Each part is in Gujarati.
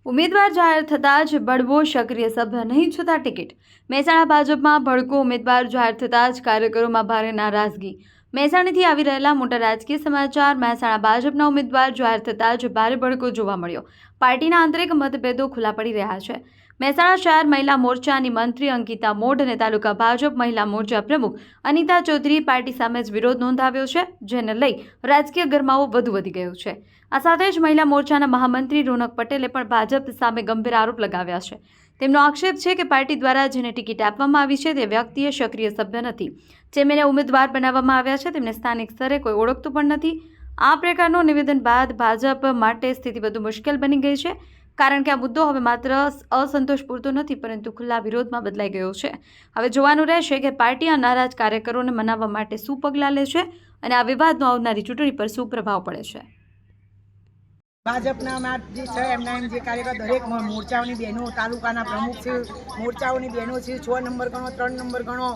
ઉમેદવાર જાહેર થતાં જ બળવો સક્રિય સભ્ય નહીં છૂટા ટિકિટ. મહેસાણા ભાજપમાં ભડકો ઉમેદવાર જાહેર થતાં જ કાર્યકરોમાં ભારે નારાજગી. મહેસાણાથી આવી રહેલા મોટા રાજકીય સમાચાર. મહેસાણા ભાજપના ઉમેદવાર જાહેર થતાં જ ભારે ભડકો જોવા મળ્યો. પાર્ટીના આંતરિક મતભેદો ખુલ્લા પડી રહ્યા છે. મહેસાણા શહેર મહિલા મોરચાની મંત્રી અંકિતા મોઢ અને તાલુકા ભાજપ મહિલા મોરચા પ્રમુખ અનિતા ચૌધરી પાર્ટી સામે જ વિરોધ નોંધાવ્યો છે, જેને લઈ રાજકીય ગરમાવો વધુ વધી ગયો છે. આ સાથે જ મહિલા મોરચાના મહામંત્રી રોનક પટેલે પણ ભાજપ સામે ગંભીર આરોપ લગાવ્યા છે. તેમનો આક્ષેપ છે કે પાર્ટી દ્વારા જેને ટિકિટ આપવામાં આવી છે તે વ્યક્તિએ સક્રિય સભ્ય નથી. જેમને ઉમેદવાર બનાવવામાં આવ્યા છે તેમને સ્થાનિક સ્તરે કોઈ ઓળખતું પણ નથી. આ પ્રકારનું નિવેદન બાદ ભાજપ માટે સ્થિતિ વધુ મુશ્કેલ બની ગઈ છે, કારણ કે આ મુદ્દો હવે માત્ર અસંતોષ પૂરતો નથી, પરંતુ ખુલ્લા વિરોધમાં બદલાઈ ગયો છે. હવે જોવાનું રહેશે કે પાર્ટી આ નારાજ કાર્યકરોને મનાવવા માટે શું પગલાં લે છે અને આ વિવાદનો આવનારી ચૂંટણી પર શું પ્રભાવ પડે છે. ભાજપના જે છે એમના જે કાર્યકર દરેક મોરચાઓની બહેનો, તાલુકાના પ્રમુખ છે, મોરચાઓની બહેનો છે, 6 નંબર ગણો, 3 નંબર ગણો,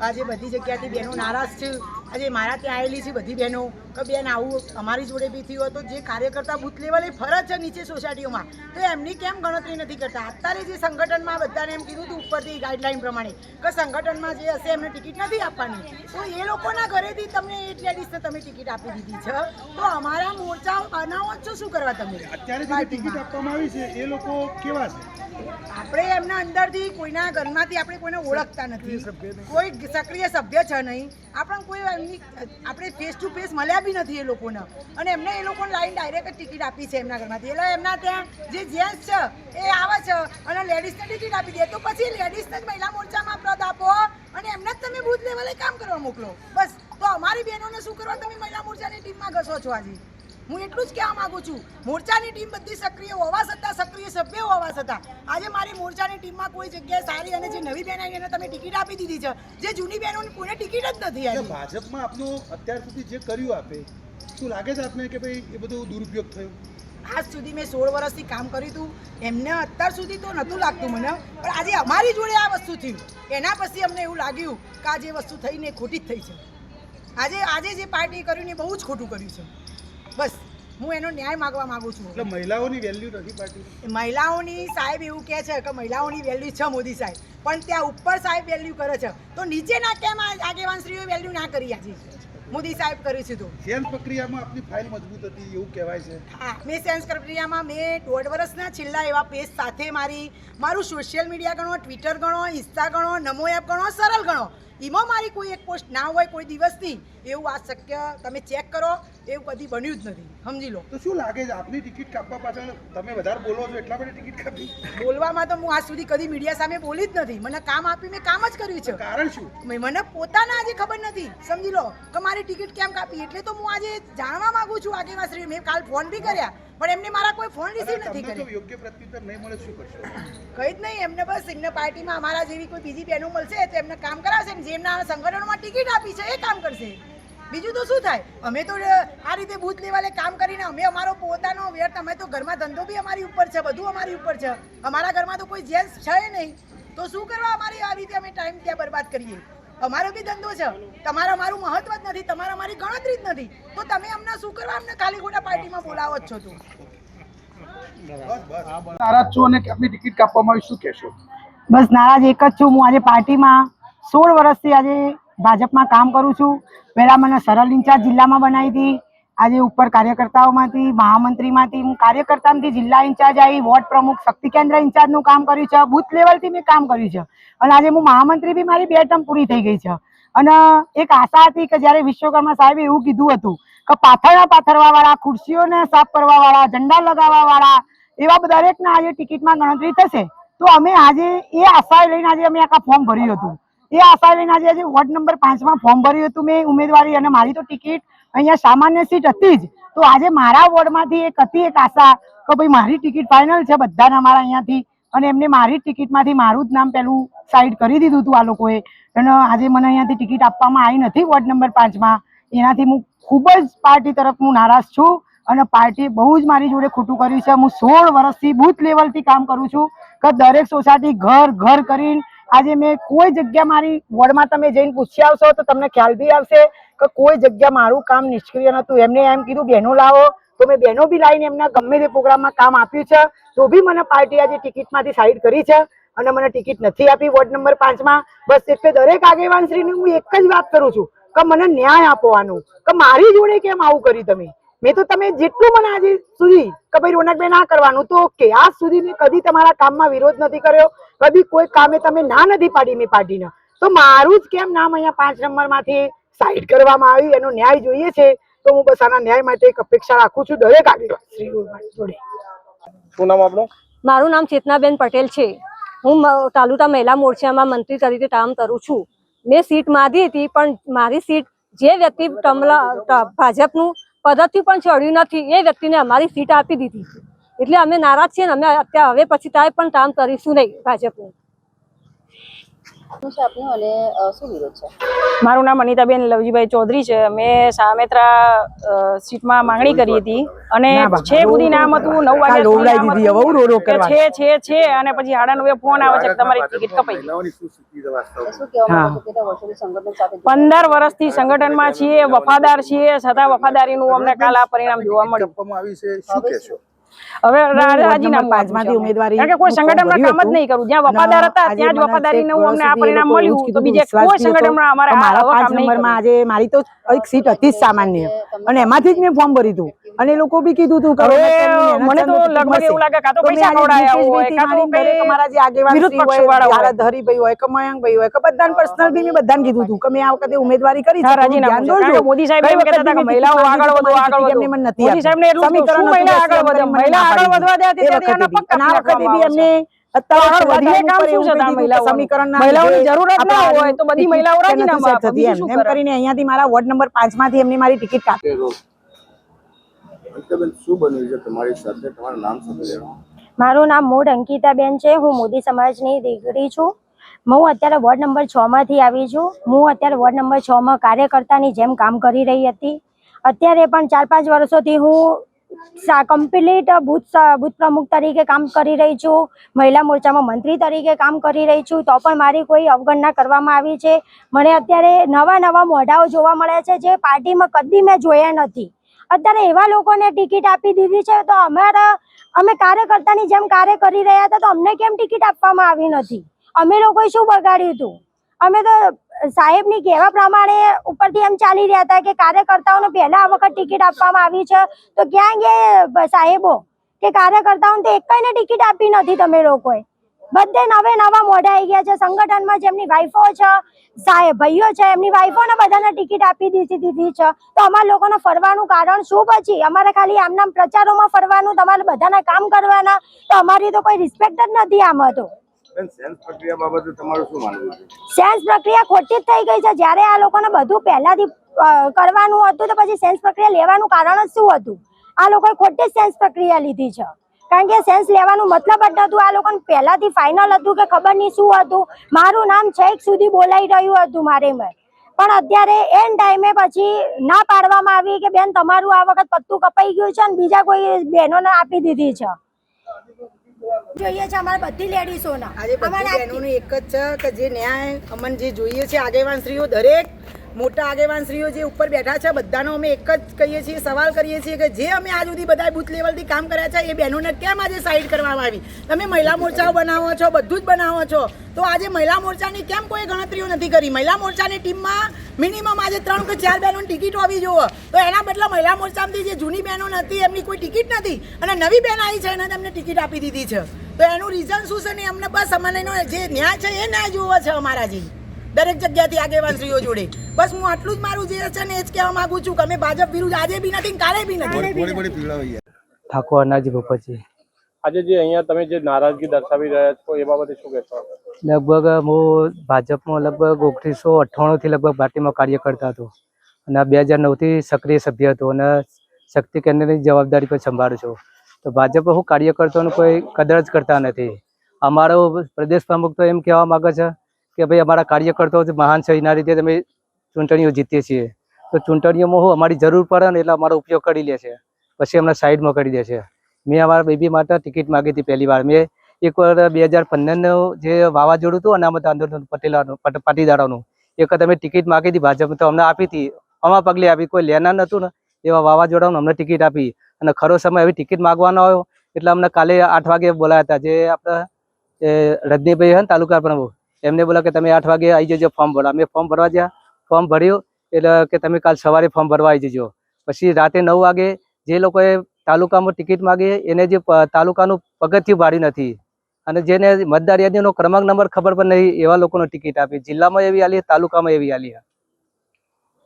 આજે બધી જગ્યાથી બહેનો નારાજ છે. આજે મારા ત્યાં આવેલી છે બધી બહેનો કે બેન આવું અમારી જોડે બી થયું હતું. જે કાર્યકર્તા બૂથ લેવલે ફરજ છે નીચે સોસાયટીઓમાં, તો એમની કેમ ગણતરી નથી કરતા? અત્યારે જે સંગઠનમાં બધાને એમ કીધું હતું ઉપરથી ગાઈડલાઈન પ્રમાણે કે સંગઠનમાં જે હશે એમને ટિકિટ નથી આપવાની, તો એ લોકોના ઘરેથી તમને એ લેડીઝને તમે ટિકિટ આપી દીધી છે, તો અમારા મોરચાઓ બનાવો છો શું કરવા તમે? અત્યારે જે ટિકિટ આપવામાં આવી છે એ લોકો કેવા છે? આપણે એમના અંદરથી કોઈના ઘરમાંથી આપણે કોઈને ઓળખતા નથી, કોઈ સક્રિય સભ્ય છે નહીં, આપણને કોઈ એમની આપણે ફેસ ટુ ફેસ મળ્યા બી નથી એ લોકોને, અને એમને એ લોકોને લાઈન ડાયરેક્ટ ટિકિટ આપી છે એમના ઘરમાંથી. એટલે એમના ત્યાં જે જેન્ટ્સ છે એ આવે છે અને લેડીઝને ટિકિટ આપી દે, તો પછી લેડીઝને જ મહિલા મોરચામાં પદ આપો અને એમને જ તમે બૂથ લેવલે કામ કરવા મોકલો. બસ, તો અમારી બહેનોને શું કરવા તમે મહિલા મોરચાની ટીમમાં ઘસો છો? આજે હું એટલું જ કહેવા માંગુ છું, મોરચાની ટીમ બધી સક્રિય હોવા છતાં, સક્રિય સભ્ય હોવા છતાં આજે મારી મોરચાની ટીમમાં કોઈ જગ્યાએ સારી અને જે નવી બહેન આવી એને તમે ટિકિટ આપી દીધી છે, જે જૂની બહેનોને કોઈને ટિકિટ જ નથી આવી. ભાજપમાં આપનું અત્યાર સુધી જે કર્યું આપે, શું લાગે છે આપને કે ભાઈ એ બધો દુરુપયોગ થયો? આજ સુધી મેં 16 વર્ષથી કામ કર્યું હતું, એમને અત્યાર સુધી તો નહોતું લાગતું મને, પણ આજે અમારી જોડે આ વસ્તુ થયું એના પછી અમને એવું લાગ્યું કે આ જે વસ્તુ થઈને ખોટી જ થઈ છે. આજે જે પાર્ટી કર્યું ને બહુ જ ખોટું કર્યું છે. બસ, હું એનો ન્યાય માગવા માંગુ છું. એટલે મહિલાઓની વેલ્યુ નથી પાર્ટી? મહિલાઓની સાહેબ એવું કહે છે કે મહિલાઓની વેલ્યુ છે મોદી સાહેબ, પણ ત્યાં ઉપર સાહેબ વેલ્યુ કરે છે, તો નીચેના કેમ આગેવાનશ્રીઓ વેલ્યુ ના કરી? આજે મોદી સાહેબ કરી છે. તો સેન્સ પ્રક્રિયામાં આપની ફાઇલ મજબૂત હતી એવું કહેવાય છે. હા, મેં સેન્સ પ્રક્રિયામાં મેં 1.5 વર્ષના છેલ્લા એવા પેજ સાથે મારું સોશિયલ મીડિયા ગણો, ટ્વિટર ગણો, ઇન્સ્ટા ગણો, નમો એપ ગણો, સરળ ગણો, એમાં મારી કોઈ એક પોસ્ટ ના હોય કોઈ દિવસની, એવું આ શક્ય તમે ચેક કરો, એવું કદી બન્યું જ નથી. સમજી લો. તો શું લાગે છે આપની ટિકિટ કાપવા પાછળ તમે વધારે બોલો છો એટલા માટે ટિકિટ કાપી? બોલવામાં તો હું આજ સુધી કદી મીડિયા સામે બોલી જ નથી. મને કામ આપી મેં કામ જ કર્યું છે. કારણ શું? મને પોતાના આજે ખબર નથી. સમજી લો કે મારી ટિકિટ કેમ કાપી, એટલે તો હું આજે જાણવા માંગુ છું આગેવાનશ્રી. મેં કાલ ફોન બી કર્યા, પણ એમને મારા કોઈ ફોન રિસીવ નથી કર્યો. યોગ્ય પ્રત્યુત્તર નહીં મળે શું કરશો? કઈ જ નહીં, એમને બસ એમને પાર્ટીમાં અમારા જેવી કોઈ બીજી બહેનો મળશે તો એમને કામ કરાવશે, જેમના સંગઠનોમાં ટિકિટ આપી છે એ કામ કરશે. બીજું તો શું થાય? અમે તો આ રીતે બૂથ લેવલે કામ કરીને અમે અમારો પોતાનો વ્યર્થ, અમે તો ઘરમાં ધંધો બી અમારી ઉપર છે, બધું અમારી ઉપર છે. અમારા ઘરમાં તો કોઈ જેન્ટ્સ છે નહીં, તો શું કરવા અમારી આ રીતે અમે ટાઈમ ત્યાં બરબાદ કરીએ? અમારો બી ધંધો છે, તમારા મારું મહત્વ જ નથી, તમારા મારી ગણતરી જ નથી, તો તમે અમને શું કરવા અમને ખાલી ખોટા પાર્ટીમાં બોલાવો જ છો? તો નારાજ છો અને આપની ટિકિટ કાપવામાં આવી, શું કહેશો? બસ નારાજ એક જ છું. હું આજે પાર્ટીમાં 16 વર્ષથી આજે ભાજપમાં કામ કરું છું. પહેલાં મને સરળ ઇન્ચાર્જ જિલ્લામાં બનાવી હતી, આજે ઉપર કાર્યકર્તાઓમાંથી, મહામંત્રીમાંથી હું કાર્યકર્તામાંથી જિલ્લા ઇન્ચાર્જ આવી, વોર્ડ પ્રમુખ, શક્તિ કેન્દ્ર ઇન્ચાર્જનું કામ કર્યું છે, બૂથ લેવલથી મેં કામ કર્યું છે, અને આજે હું મહામંત્રી બી મારી 2 ટર્મ પૂરી થઈ ગઈ છે. અને એક આશા હતી કે જ્યારે વિશ્વકર્મા સાહેબે એવું કીધું હતું કે પાથરવાવાળા, ખુરશીઓને સાફ કરવાવાળા, ઝંડા લગાવવાવાળા એવા દરેકના આજે ટિકિટમાં ગણતરી થશે, તો અમે આજે એ આશા લઈને આજે અમે આખા ફોર્મ ભર્યું હતું. એ આશા લઈને આજે વોર્ડ નંબર 5માં ફોર્મ ભર્યું હતું મેં ઉમેદવારી, અને મારી તો ટિકિટ અહીંયા સામાન્ય સીટ હતી જ. તો આજે મારા વોર્ડમાંથી એક આશા કે ભાઈ મારી ટિકિટ ફાઇનલ છે બધાના અમારા અહીંયાથી, અને એમને મારી ટિકિટમાંથી મારું જ નામ પેલું સાઈડ કરી દીધું હતું આ લોકોએ, અને આજે મને અહીંયાથી ટિકિટ આપવામાં આવી નથી વોર્ડ નંબર 5માં. એનાથી હું ખૂબ જ પાર્ટી તરફ હું નારાજ છું, અને પાર્ટી બહુ જ મારી જોડે ખોટું કર્યું છે. હું 16 વર્ષથી બૂથ લેવલથી કામ કરું છું કે દરેક સોસાયટી ઘર કરીને આજે મેં કોઈ જગ્યા મારી વોર્ડમાં તમે જઈને પૂછી આવશો તો તમને ખ્યાલ બી આવશે કે કોઈ જગ્યા મારું કામ નિષ્ક્રિય નહોતું. એમને એમ કીધું બહેનો લાવો, તો તો મેં બહેનો બી લાવીને એમના ગમે તે પ્રોગ્રામમાં કામ આપ્યું છે, તો બી મને પાર્ટી આજે ટિકિટમાંથી સાઈડ કરી છે અને મને ટિકિટ નથી આપી વોર્ડ નંબર 5માં. બસ એટલે દરેક આગેવાનશ્રીને હું એક જ વાત કરું છું કે મને ન્યાય આપવાનો, કે મારી જોડે કેમ આવું કર્યું તમે. મેં તો તમે જેટલું મને આજે સુધી કે ભાઈ રોનકબેન આ કરવાનું તો ઓકે, આજ સુધી મેં કદી તમારા કામમાં વિરોધ નથી કર્યો, કદી કોઈ કામે તમે ના નથી પાડી મેં પાર્ટીને. તો મારું જ કેમ નામ અહીંયા 5 નંબરમાંથી સાઈડ કરવામાં આવ્યું, એનો ન્યાય જોઈએ છે. તો હું બસ આના ન્યાય માટે એક અપેક્ષા રાખું છું દરેક આગેવાનશ્રીઓ જોડે. શું નામ આપનું? મારું નામ ચેતનાબેન પટેલ છે. હું તાલુકા મહિલા મોરચામાં મંત્રી તરીકે કામ કરું છું. મેં સીટ માંગી હતી, પણ મારી સીટ જે વ્યક્તિ ભાજપનું પદથી પણ ચડ્યું નથી એ વ્યક્તિને અમારી સીટ આપી દીધી. એટલે અમે નારાજ છીએ ને અમે અત્યારે હવે પછી કાંઈ પણ કામ કરીશું નહીં ભાજપનું. મારું નામ અનિતાબેન લવજીભાઈ ચૌધરી છે. મેં સામેત્રા સીટમાં માંગણી કરી હતી અને છે સુધી નામ હતું 9 વાગ્યા છે અને પછી 9:30 ફોન આવે છે કે તમારી ટિકિટ કપાઈ. 15 વર્ષથી સંગઠનમાં છીએ, વફાદાર છીએ, છતાં વફાદારીનું અમને કાલ આ પરિણામ જોવા મળ્યું. હવે રાજીનામું 5માંથી ઉમેદવારી, કારણ કે કોઈ સંગઠનમાં કામ જ નહીં કરું. જ્યાં વફાદાર હતા ત્યાં જ વફાદારીનું અમને આ પરિણામ મળ્યું, તો બીજે કોઈ સંગઠનમાં અમારે આ કામ નહીં કરવું. આજે મારી તો એક સીટ હતી જ સામાન્ય અને એમાંથી જ મેં ફોર્મ ભર્યું હતું અને એ લોકો બી કીધું હતું કે મને તો લગભગ એવું લાગે કાં તો પૈસા ખવડાયા હોય, કાં તો તમારા જે આગેવાન હોય, ધરીભાઈ હોય કે મયંકભાઈ હોય કે બધાને પર્સનલ બી મેં બધાને કીધું હતું કે મેં આ વખતે ઉમેદવારી કરી છે, રાજીનામું દોજો. મોદી સાહેબ એમ કહેતા હતા કે મહિલાઓ આગળ વધો, આગળ વધો. મોદી સાહેબને એટલું સમીકરણ મહિલા આગળ વધે, મહિલા આગળ વધવા દે ત્યારે એના પગ કાપી નાખવામાં આવશે. મહિલાઓની જરૂરત ના હોય તો બધી મહિલાઓ રાજીનામું આપે. એમ કરીને અહીંયાથી મારા વોર્ડ નંબર 5માંથી એમને મારી ટિકિટ કાપી. શું બન્યું છે તમારી સાથે? તમારું નામ શું? મારું નામ મૂળ અંકિતાબેન છે. હું મોદી સમાજની દીકરી છું. હું અત્યારે વોર્ડ નંબર 6માંથી આવી છું. હું અત્યારે વોર્ડ નંબર 6માં કાર્યકર્તાની જેમ કામ કરી રહી હતી. અત્યારે પણ 4-5 વર્ષોથી હું કમ્પ્લીટ બૂથ પ્રમુખ તરીકે કામ કરી રહી છું. મહિલા મોરચામાં મંત્રી તરીકે કામ કરી રહી છું, તો પણ મારી કોઈ અવગણના કરવામાં આવી છે. મને અત્યારે નવા મોઢાઓ જોવા મળે છે જે પાર્ટીમાં કદી મેં જોયા નથી. અત્યારે એવા લોકોને ટિકિટ આપી દીધી છે, તો અમે કાર્યકર્તાની જેમ કાર્ય કરી રહ્યા હતા, તો અમને કેમ ટિકિટ આપવામાં આવી નથી? અમે લોકોએ શું બગાડ્યું હતું? અમે તો સાહેબની કહેવા પ્રમાણે ઉપરથી એમ ચાલી રહ્યા હતા કે કાર્યકર્તાઓને પહેલા આ વખત ટિકિટ આપવામાં આવી છે, તો ક્યાં ગયા સાહેબો કે કાર્યકર્તાઓને તો એકને ટિકિટ આપી નથી તમે લોકોએ? બધે નવા મોઢા આવી ગયા છે. સંગઠનમાં જેમની વાઈફો છે, સાહેબ ભાઈઓ છે, એમની વાઈફોને બધાને ટિકિટ આપી દીધી છે. તો અમારા લોકોને ફરવાનું કારણ શું? પછી અમારે ખાલી આમના પ્રચારોમાં ફરવાનું, તમારે બધાના કામ કરવાના, તો અમારી તો કોઈ રિસ્પેક્ટ જ નથી આમાં. તો સેન્સ પ્રક્રિયા બાબતે તમારું શું માનવું છે? સેન્સ પ્રક્રિયા ખોટી જ થઈ ગઈ છે. જ્યારે આ લોકોને બધું પહેલાથી કરવાનું હતું તો પછી સેન્સ પ્રક્રિયા લેવાનું કારણ જ શું હતું? આ લોકોએ ખોટી જ સેન્સ પ્રક્રિયા લીધી છે, કારણ કે સેન્સ લેવાનું મતલબ જ હતું. આ લોકોને પહેલાથી ફાઇનલ હતું કે ખબર નહીં શું હતું. મારું નામ છેક સુધી બોલાઈ રહ્યું હતું મારે, પણ અત્યારે એન ટાઈમે પછી ના પાડવામાં આવી કે બેન તમારું આ વખત પત્તું કપાઈ ગયું છે અને બીજા કોઈ બહેનોને આપી દીધી છે. જોઈએ છે અમારે બધી લેડીઝોના, આજે બધી બહેનોનું એક જ છે કે જે ન્યાય અમને જે જોઈએ છે, આગેવાનશ્રીઓ દરેક મોટા આગેવાનશ્રીઓ જે ઉપર બેઠા છે બધાનો અમે એક જ કહીએ છીએ, સવાલ કરીએ છીએ કે જે અમે આજ સુધી બધા બૂથ લેવલથી કામ કર્યા છે એ બહેનોને કેમ આજે સાઈડ કરવામાં આવી? તમે મહિલા મોરચાઓ બનાવો છો, બધું જ બનાવો છો, તો આજે મહિલા મોરચાની કેમ કોઈ ગણતરીઓ નથી કરી? મહિલા મોરચાની ટીમમાં મિનિમમ આજે 3 કે 4 બહેનોની ટિકિટ હોવી જોઈએ, તો એના બદલે મહિલા મોરચામાંથી જે જૂની બહેનો નથી એમની કોઈ ટિકિટ નથી અને નવી બહેન આવી છે એને તેમને ટિકિટ આપી દીધી છે. તો એનું રીઝન શું છે? ને અમને બસ અમને જે ન્યાય છે એ ન્યાય જોવો છે અમારા જે દરેક જગ્યાથી આગેવાનશ્રીઓ જોડે. બસ હું આટલું જ મારું જે છે ને એ જ કહેવા માંગુ છું કે અમે ભાજપ વિરુદ્ધ આજે બી નથી, કાલે બી નથી. ઠાકોર અનાજી ભૂપતજી. આજે જે અહીંયા તમે જે નારાજગી દર્શાવી રહ્યા છો એ બાબતે શું કહેશો? લગભગ હું ભાજપમાં લગભગ 1998 થી લગભગ પાર્ટીમાં કાર્ય કરતા હતો અને 2009થી સક્રિય સભ્ય હતો અને શક્તિ કેન્દ્રની જવાબદારી પણ સંભાળું છું. તો ભાજપ હું કાર્યકર્તાઓનું કોઈ કદર જ કરતા નથી. અમારો પ્રદેશ પ્રમુખ તો એમ કહેવા માંગે છે કે ભાઈ અમારા કાર્યકર્તાઓ મહાન છે, એના રીતે તમે ચૂંટણીઓ જીતીએ છીએ, તો ચૂંટણીઓમાં હું અમારી જરૂર પડે ને એટલે અમારો ઉપયોગ કરી લે છે, પછી અમને સાઈડમાં કરી દે છે. મેં અમારા બેબી માટે ટિકિટ માગી હતી પહેલી વાર. મેં એકવાર 2015નું જે વાવાઝોડું હતું અનામત આંદોલન પાટીદારોનું, એક વખત અમે ટિકિટ માગી હતી ભાજપ, તો અમને આપી હતી, અમારા પગલે આપી. કોઈ લેનાર નહોતું ને એવા વાવાઝોડાનું અમને ટિકિટ આપી અને ખરો સમય હવે ટિકિટ માગવાનો આવ્યો એટલે અમને કાલે 8 વાગે બોલાયા હતા. જે આપણા રજનીભાઈ હે ને તાલુકા પ્રમુખ, એમને બોલા કે તમે 8 વાગે આવી જજો ફોર્મ ભરવા. અમે ફોર્મ ભરવા ગયા, ફોર્મ ભર્યું એટલે કે તમે કાલ સવારે ફોર્મ ભરવા આવી જજો. પછી રાતે 9 વાગે જે લોકોએ તાલુકામાં ટિકિટ માગી એને જે તાલુકાનું પગથિયું ભાડ્યું નથી અને જેને મતદાર યાદીનો ક્રમાંક નંબર ખબર પણ નહીં એવા લોકોને ટિકિટ આપી. જિલ્લામાં એવી આલી, તાલુકામાં એવી આલી.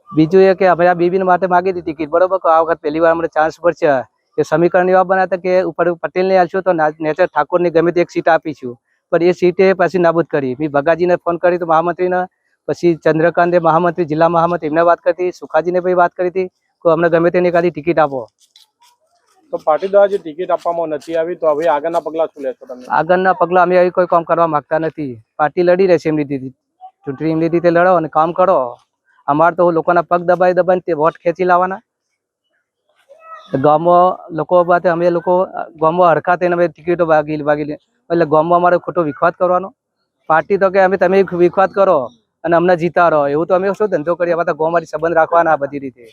બીજું એ કે અમે આ બીબીને માટે માગી હતી ટિકિટ, બરોબર. આ વખત પહેલી વાર અમને ચાન્સ પડશે. એ સમીકરણ એવા બનાવ્યા હતા કે ઉપર પટેલને આલશું તો નેચર ઠાકોરની ગમે તે એક સીટ આપીશું, પણ એ સીટે પછી નાબૂદ કરી. મેં ભગાજીને ફોન કરી તો મહામંત્રીને, પછી ચંદ્રકાંતે મહામંત્રી, જિલ્લા મહામંત્રી એમને વાત કરી, સુખાજીને ભાઈ વાત કરી હતી કે અમને ગમે તેની ખાલી ટિકિટ આપો. તો પાર્ટી દ્વારા જે ટિકિટ આપવામાં નથી આવી તો હવે આગળના પગલાં શું લેશો તમે? આગળના પગલાં અમે આવી કોઈ કામ કરવા માંગતા નથી. પાર્ટી લડી રહેશે એમની રીતે, ચૂંટણી એમની રીતે લડો અને કામ કરો. અમારે તો લોકોના પગ દબાઈને તે વોટ ખેંચી લાવવાના. ગામમાં લોકો બાતે અમે લોકો ગામમાં હરખા થઈને અમે ટિકિટો ભાગી એટલે ગામમાં અમારે ખોટો વિખવાદ કરવાનો. પાર્ટી તો કે અમે તમે વિખવાદ કરો અને અમને જીતાડો, એવું તો અમે શું ધંધો કરીએ? અમારે તો ગામમાંથી સંબંધ રાખવાના બધી રીતે.